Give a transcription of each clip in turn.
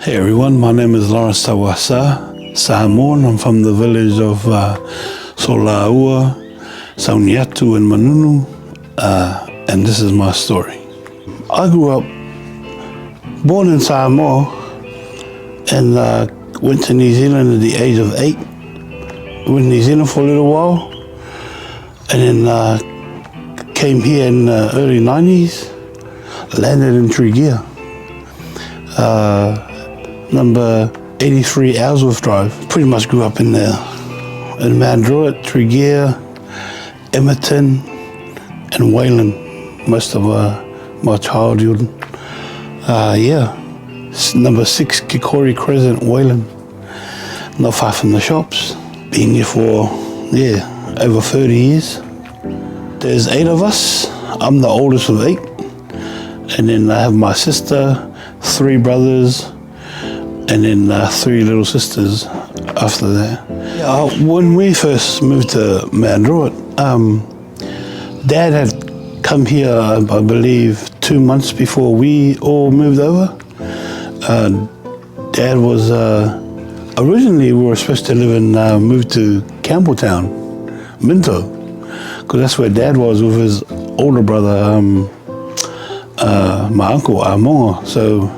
Hey everyone, my name is Lawrence Tawasa Samoan. I'm from the village of Solaua, Sauniatu and Manunu, and this is my story. I grew up, born in Samoa, and went to New Zealand at the age of 8. Went to New Zealand for a little while, and then came here in the early 90s, landed in Tregear. Number 83 Ellsworth Drive. Pretty much grew up in there. In Mount Druitt, Tregear, Emerton, and Wayland. Most of my childhood. Number 6 Kikori Crescent, Wayland. Not far from the shops. Been here for, over 30 years. There's 8 of us. I'm the oldest of 8. And then I have my sister, 3 brothers, and then 3 little sisters after that. When we first moved to Mount Druitt, Dad had come here, I believe, 2 months before we all moved over. Dad was, originally we were supposed to live and move to Campbelltown, Minto, because that's where Dad was with his older brother, my uncle, Amonga. So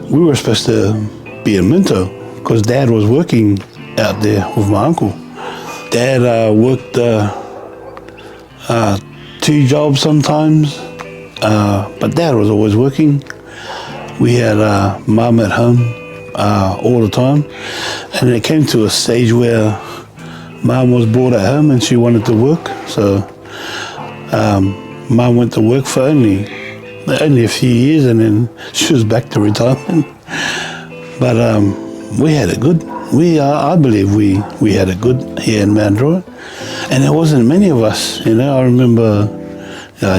we were supposed to be in Minto because Dad was working out there with my uncle. Dad worked 2 jobs sometimes, but Dad was always working. We had Mum at home all the time, and it came to a stage where Mum was bored at home and she wanted to work, so Mum went to work for only a few years, and then she was back to retirement. But we had it good. I believe we had it good here in Mount Druitt, and there wasn't many of us. I remember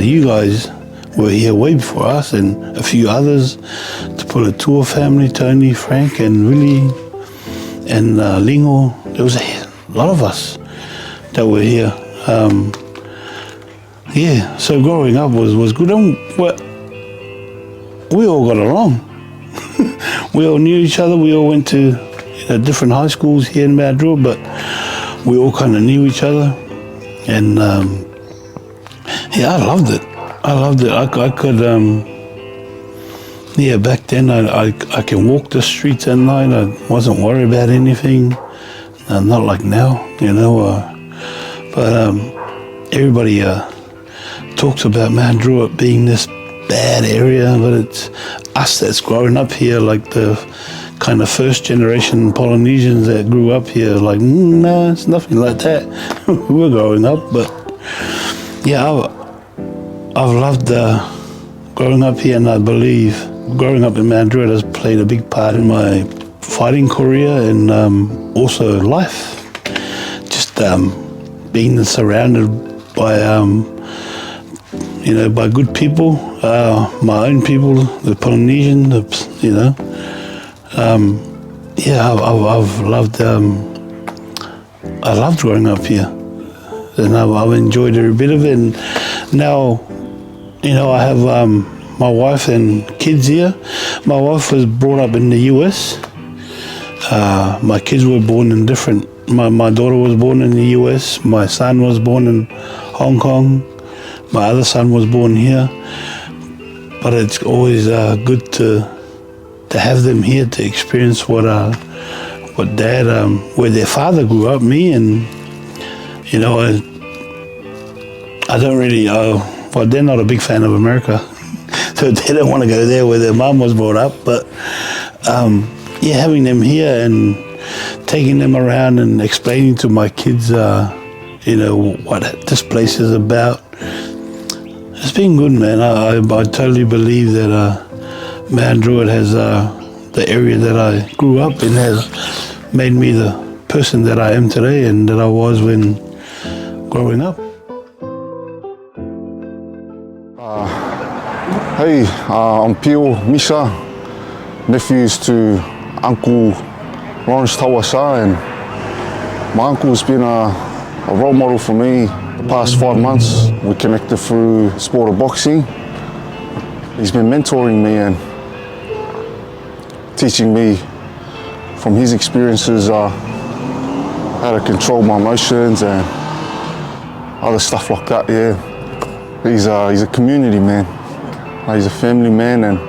you guys were here way before us, and a few others. The Pulatua family, Tony, Frank, and Willie, and Lingo. There was a lot of us that were here. So growing up was good. And we all got along. We all knew each other. We all went to different high schools here in Mount Druitt, but we all kind of knew each other. And I loved it. I could, back then I can walk the streets at night. I wasn't worried about anything. Not like now, but everybody talks about Mount Druitt being this bad area, but it's us that's growing up here, like the kind of first generation Polynesians that grew up here, like, no, it's nothing like that. We were growing up, but I've loved growing up here, and I believe growing up in Mount Druitt has played a big part in my fighting career and also life. Just being surrounded by by good people, my own people, the Polynesian, I loved growing up here, and I've enjoyed every bit of it. And now, I have my wife and kids here. My wife was brought up in the US. My kids were born in my daughter was born in the US. My son was born in Hong Kong. My other son was born here, but it's always good to have them here to experience what Dad, where their father grew up. Me, and I don't really. They're not a big fan of America, so they don't want to go there where their mom was brought up. But having them here and taking them around and explaining to my kids, what this place is about. It's been good, man. I totally believe that Mount Druitt has the area that I grew up in has made me the person that I am today and that I was when growing up. I'm Pio Misa, nephews to Uncle Lawrence Tawasa, and my uncle's been a role model for me the past 5 months. We connected through the sport of boxing. He's been mentoring me, and teaching me from his experiences how to control my emotions and other stuff like that. Yeah, he's a community man. He's a family man, and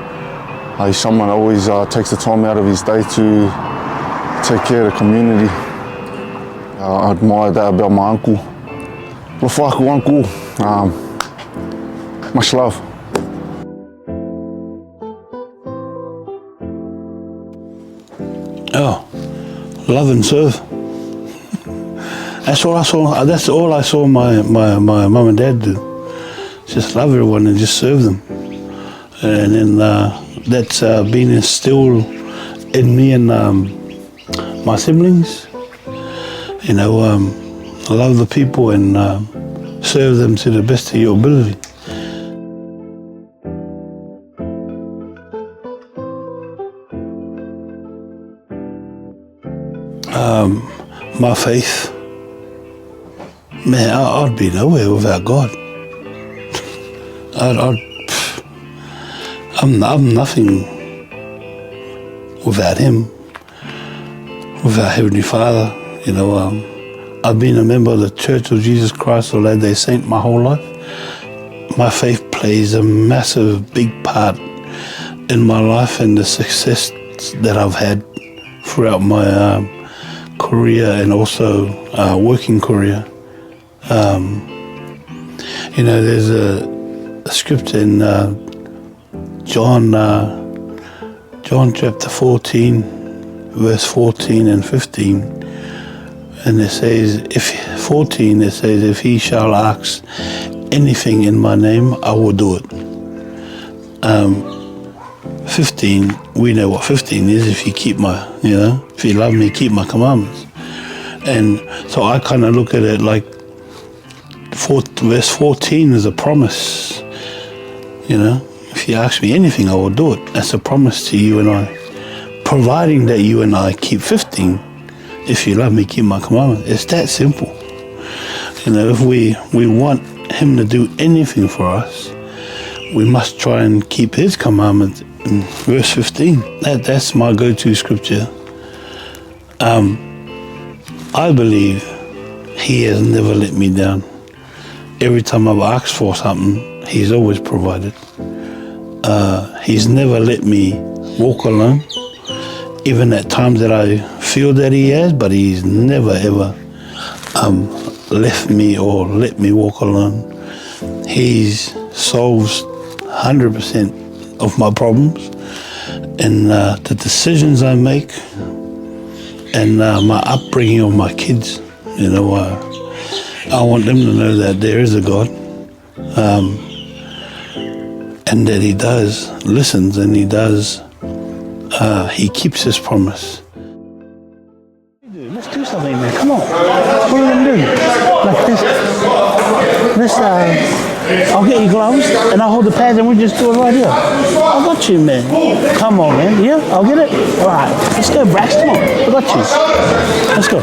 he's someone that always takes the time out of his day to take care of the community. I admire that about my uncle. Lafako uncle, much love. Oh, love and serve. That's all I saw. That's all I saw my mum and dad do. Just love everyone and just serve them. And then that's been instilled in me and my siblings. You know, love the people and serve them to the best of your ability. My faith, man, I'd be nowhere without God. I'm nothing without Him, without Heavenly Father. You know, I've been a member of the Church of Jesus Christ of Latter-day Saint my whole life. My faith plays a massive, big part in my life and the success that I've had throughout my career and also working career. You know, there's a scripture in John chapter 14, verse 14 and 15, and it says, if he shall ask anything in my name, I will do it. 15, we know what 15 is. If you keep if you love me, keep my commandments. And so I kind of look at it like verse 14 is a promise. You know, if you ask me anything, I will do it. That's a promise to you and I, providing that you and I keep 15. If you love me, keep my commandments. It's that simple. You know, if we want Him to do anything for us, we must try and keep His commandments. In verse 15, that's my go-to scripture. I believe He has never let me down. Every time I've asked for something, He's always provided. He's never let me walk alone, even at times that I feel that He has, but He's never ever left me or let me walk alone. He solves 100% of my problems and the decisions I make and my upbringing of my kids. You know, I want them to know that there is a God and that He listens and He keeps His promise. Let's do something, man. Come on. What are we going to do? Like this. I'll get you gloves and I'll hold the pads and we'll just do it right here. I got you, man. Come on, man. Yeah, I'll get it. All right. Let's go, Brax. Come on. I got you. Let's go.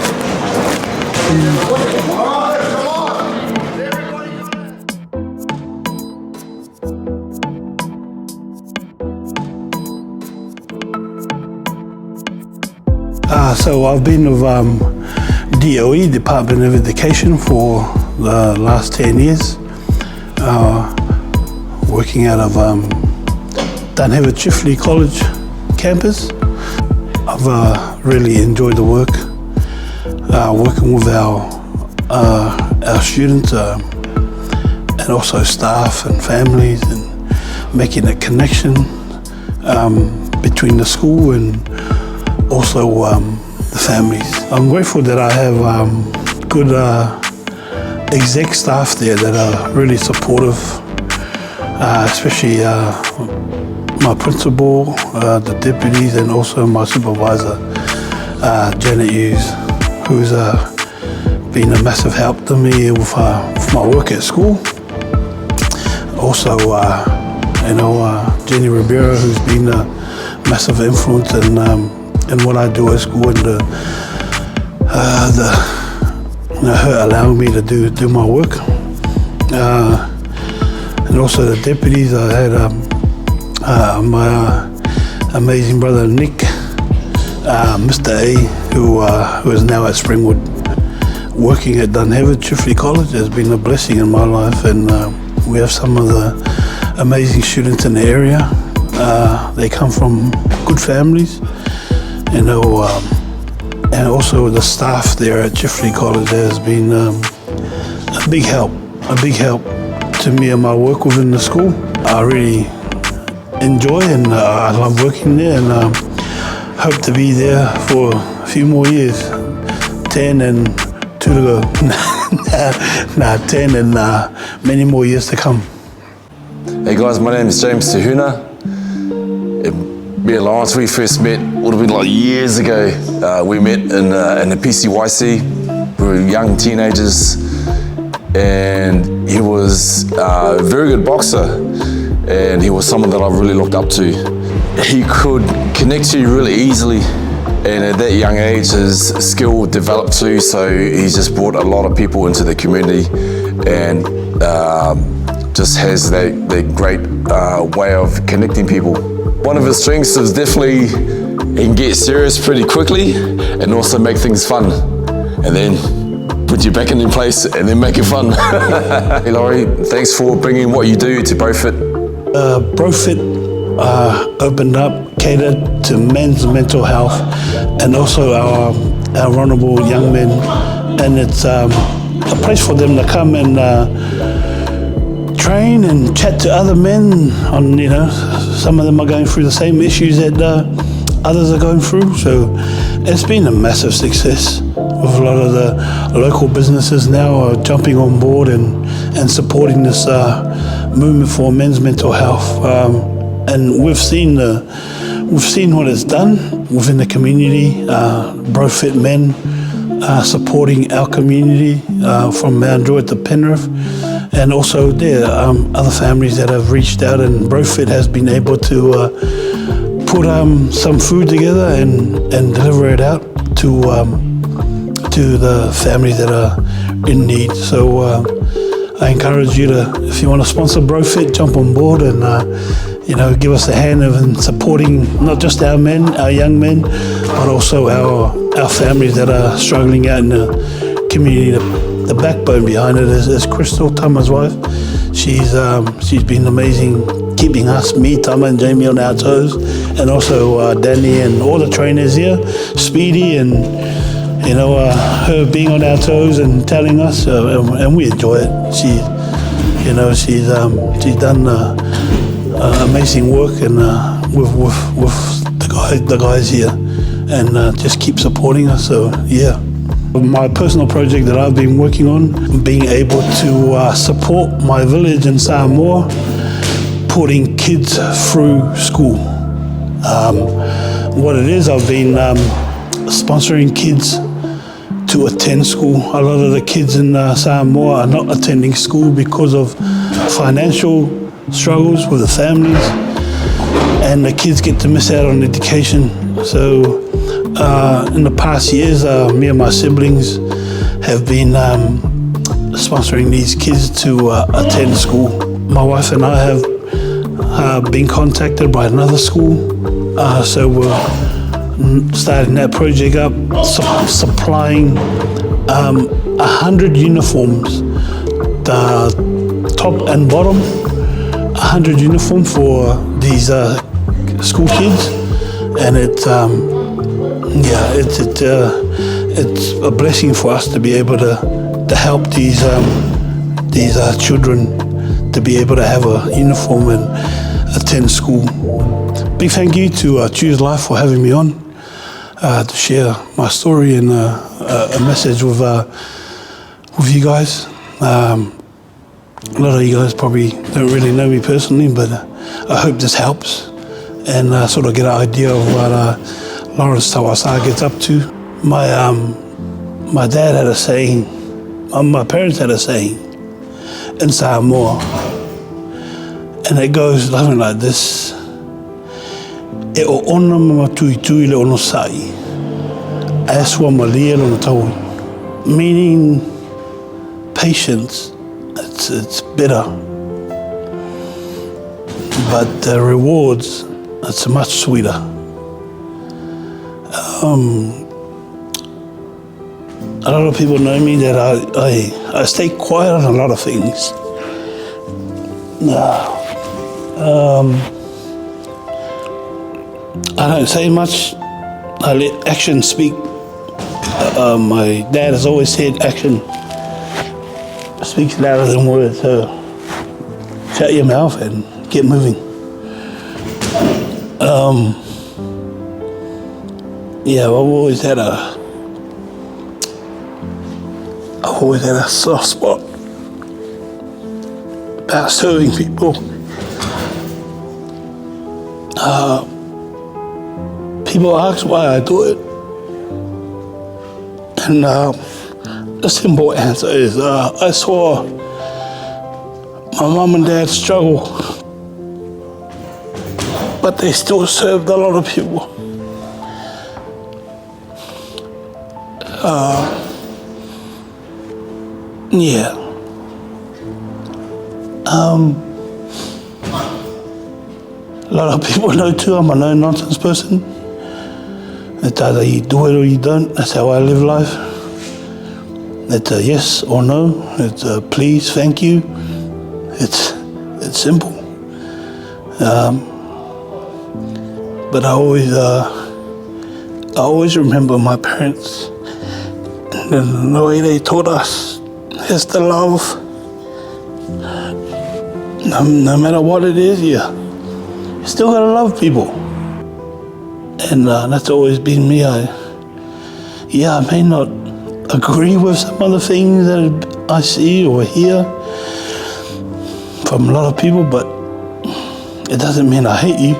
So I've been with DOE, Department of Education, for the last 10 years. Working out of Dunhaven Chifley College campus. I've really enjoyed the work, working with our students and also staff and families, and making a connection between the school and also the families. I'm grateful that I have good exec staff there that are really supportive, especially my principal, the deputies, and also my supervisor, Janet Hughes, who's been a massive help to me with my work at school. Also, Jenny Ribeiro, who's been a massive influence in what I do at school, and her allowing me to do my work. And also the deputies, I had my amazing brother Nick, Mr. A, who is now at Springwood, working at Dunhaven Chifley College, has been a blessing in my life, and we have some of the amazing students in the area. They come from good families, you know, and also the staff there at Chifley College has been a big help to me and my work within the school. I really enjoy and I love working there, and hope to be there for a few more years. 10 and 2 to go. 10 and many more years to come. Hey guys, my name is James Tahuna. Me and Lawrence, we first met, would have been like years ago. We met in the PCYC. We were young teenagers, and he was a very good boxer, and he was someone that I really looked up to. He could connect to you really easily, and at that young age his skill developed too, so he's just brought a lot of people into the community, and just has that great way of connecting people. One of his strengths is definitely he can get serious pretty quickly and also make things fun, and then put you back in place and then make it fun. Hey Laurie, thanks for bringing what you do to Brofit. Brofit opened up, catered to men's mental health and also our vulnerable young men, and it's a place for them to come and train and chat to other men on, you know, some of them are going through the same issues that others are going through. So it's been a massive success with a lot of the local businesses now jumping on board and supporting this movement for men's mental health. And we've seen what it's done within the community. Brofit men supporting our community from Mount Druitt to Penrith. And also there are other families that have reached out, and Brofit has been able to put some food together and deliver it out to the families that are in need. So I encourage you to, if you want to sponsor Brofit, jump on board and you know, give us a hand in supporting not just our men, our young men, but also our families that are struggling out in the community. The backbone behind it is Crystal, Tama's wife. She's been amazing, keeping us, me, Tama and Jamie on our toes, and also Danny and all the trainers here, Speedy, and you know, her being on our toes and telling us, and we enjoy it. She's done amazing work, and with the guys here, and just keep supporting us. So yeah. My personal project that I've been working on, being able to support my village in Samoa, putting kids through school. What it is, I've been sponsoring kids to attend school. A lot of the kids in Samoa are not attending school because of financial struggles with the families, and the kids get to miss out on education. So in the past years, me and my siblings have been sponsoring these kids to attend school. My wife and I have been contacted by another school, so we're starting that project up, supplying 100 uniforms, the top and bottom, 100 uniforms for these school kids, and it's a blessing for us to be able to help these children to be able to have a uniform and attend school. Big thank you to Choose Life for having me on to share my story and a message with you guys. A lot of you guys probably don't really know me personally, but I hope this helps and sort of get an idea of what Lawrence Tawasa gets up to. My dad had a saying, my parents had a saying in Samoa, and it goes something like this: E o ona mama tui tui le ono sai, aswa malia lo tau. Meaning patience. It's bitter, but the rewards, it's much sweeter. A lot of people know me that I stay quiet on a lot of things. I don't say much. I let action speak. My dad has always said action speaks louder than words, so shut your mouth and get moving. Yeah, I've always had a soft spot about serving people. People ask why I do it, and the simple answer is I saw my mom and dad struggle, but they still served a lot of people. Yeah. A lot of people know too I'm a no-nonsense person. It's either you do it or you don't. That's how I live life. It's a yes or no. It's a please, thank you. It's simple. But I always remember my parents and the way they taught us is to love. No matter what it is, you still gotta love people. And that's always been me. I may not agree with some of the things that I see or hear from a lot of people, but it doesn't mean I hate you.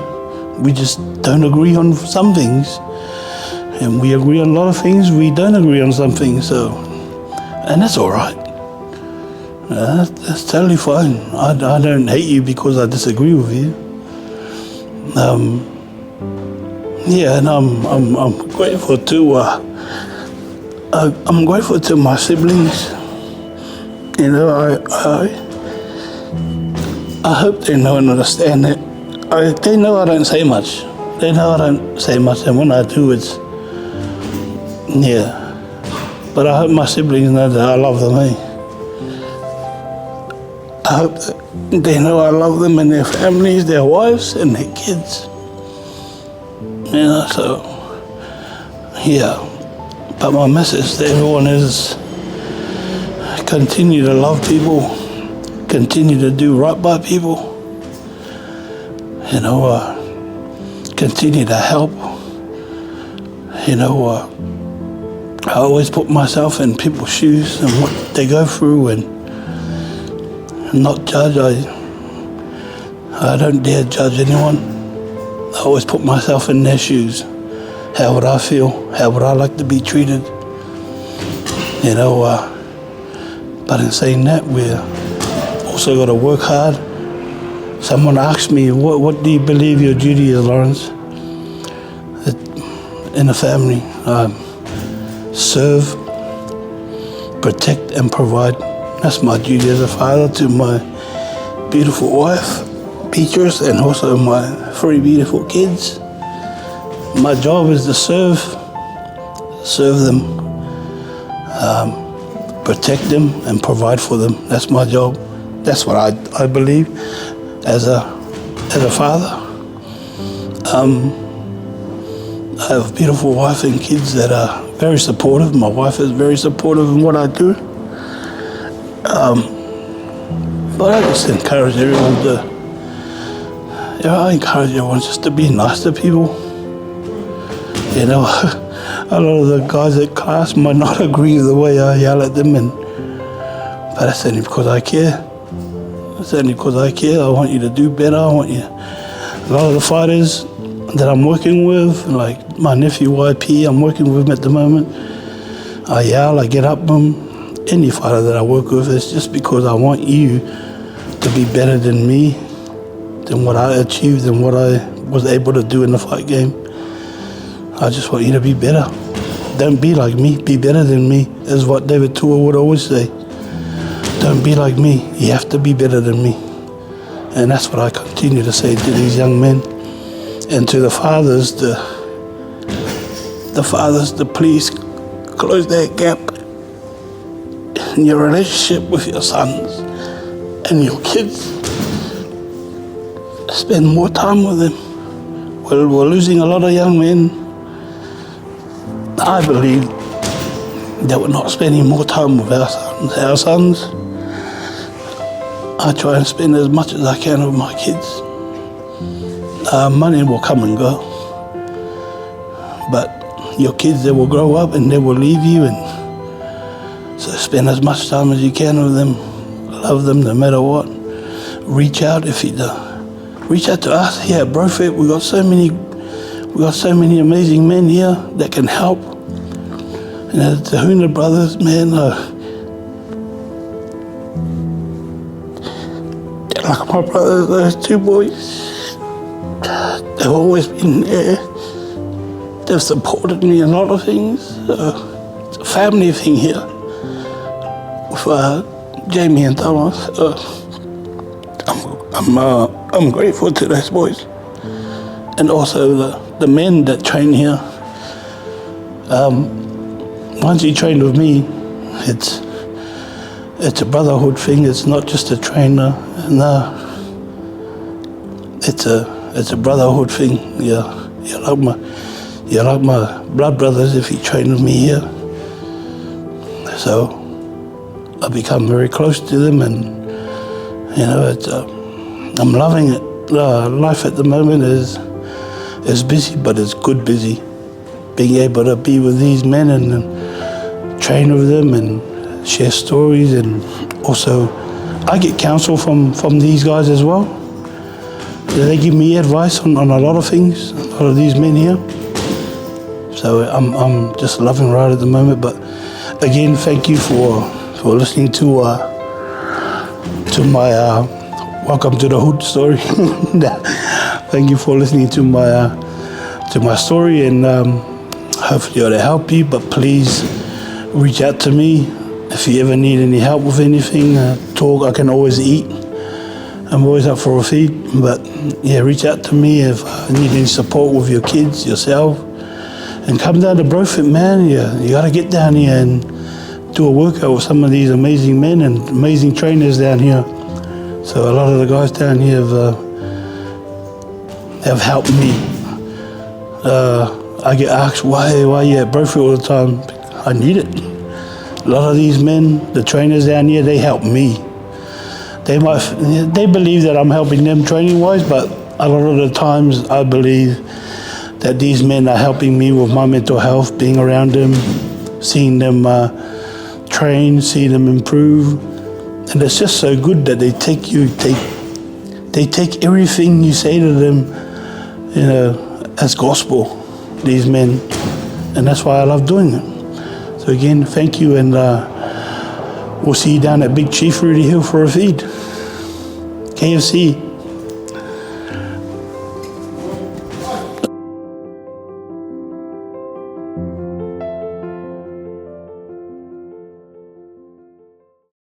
We just don't agree on some things. And we agree on a lot of things, we don't agree on some things, and that's all right. That's totally fine. I don't hate you because I disagree with you. Yeah, and I'm grateful to I'm grateful to my siblings. You know, I hope they know and understand that. They know I don't say much. They know I don't say much, and when I do, it's yeah. But I hope my siblings know that I love them. I hope that they know I love them and their families, their wives, and their kids. You know, so yeah. But my message to everyone is continue to love people, continue to do right by people. You know, continue to help. You know, I always put myself in people's shoes and what they go through and not judge. I don't dare judge anyone. I always put myself in their shoes. How would I feel? How would I like to be treated? You know, but in saying that, we're also got to work hard. Someone asked me, what do you believe your duty is, Lawrence? In a family, serve, protect, and provide. That's my duty as a father to my beautiful wife, Beatrice, and also my 3 beautiful kids. My job is to serve them, protect them, and provide for them. That's my job. That's what I believe as a father. I have a beautiful wife and kids that are very supportive. My wife is very supportive in what I do. But I just encourage everyone I encourage everyone just to be nice to people. You know, a lot of the guys at class might not agree with the way I yell at them, but that's only because I care. It's only because I care. I want you to do better. A lot of the fighters that I'm working with, like my nephew YP, I'm working with him at the moment. I yell, I get up on him. Any fighter that I work with, it's just because I want you to be better than me, than what I achieved, than what I was able to do in the fight game. I just want you to be better. Don't be like me, be better than me, is what David Tua would always say. Don't be like me, you have to be better than me. And that's what I continue to say to these young men and to the fathers. the fathers to please close that gap in your relationship with your sons and your kids. Spend more time with them. We're losing a lot of young men. I believe that we're not spending more time with our sons. Our sons, I try and spend as much as I can with my kids. Money will come and go, but your kids, they will grow up and they will leave you, and so spend as much time as you can with them. Love them no matter what. Reach out if you do. Reach out to us here at Brofit. We got so many amazing men here that can help. And the Huna brothers, man, they're like my brothers, those two boys. They've always been there. They've supported me in a lot of things. It's a family thing here with Jamie and Thomas. I'm grateful to those boys, and also the men that train here. Once you train with me, it's a brotherhood thing. It's not just a trainer. No, it's a brotherhood thing. You're like my blood brothers if you train with me here. So I become very close to them, and you know, I'm loving it. Life at the moment is busy, but it's good busy. Being able to be with these men and train with them and share stories, and also I get counsel from these guys as well. They give me advice on a lot of things, a lot of these men here. So I'm just loving right at the moment. But again, thank you for listening to my welcome to the hood story. Thank you for listening to my story, and hopefully it'll help you. But please reach out to me if you ever need any help with anything. Talk. I can always eat. I'm always up for a feed. But yeah, reach out to me if you need any support with your kids, yourself, and come down to Brofit, man. You got to get down here and do a workout with some of these amazing men and amazing trainers down here. So a lot of the guys down here have helped me. I get asked, why you at Brofit all the time? I need it. A lot of these men, the trainers down here, they help me. They believe that I'm helping them training-wise, but a lot of the times I believe that these men are helping me with my mental health, being around them, seeing them train, seeing them improve. And it's just so good that they take everything you say to them, you know, as gospel, these men. And that's why I love doing it. So again, thank you, and we'll see you down at Big Chief Rudy Hill for a feed. KFC.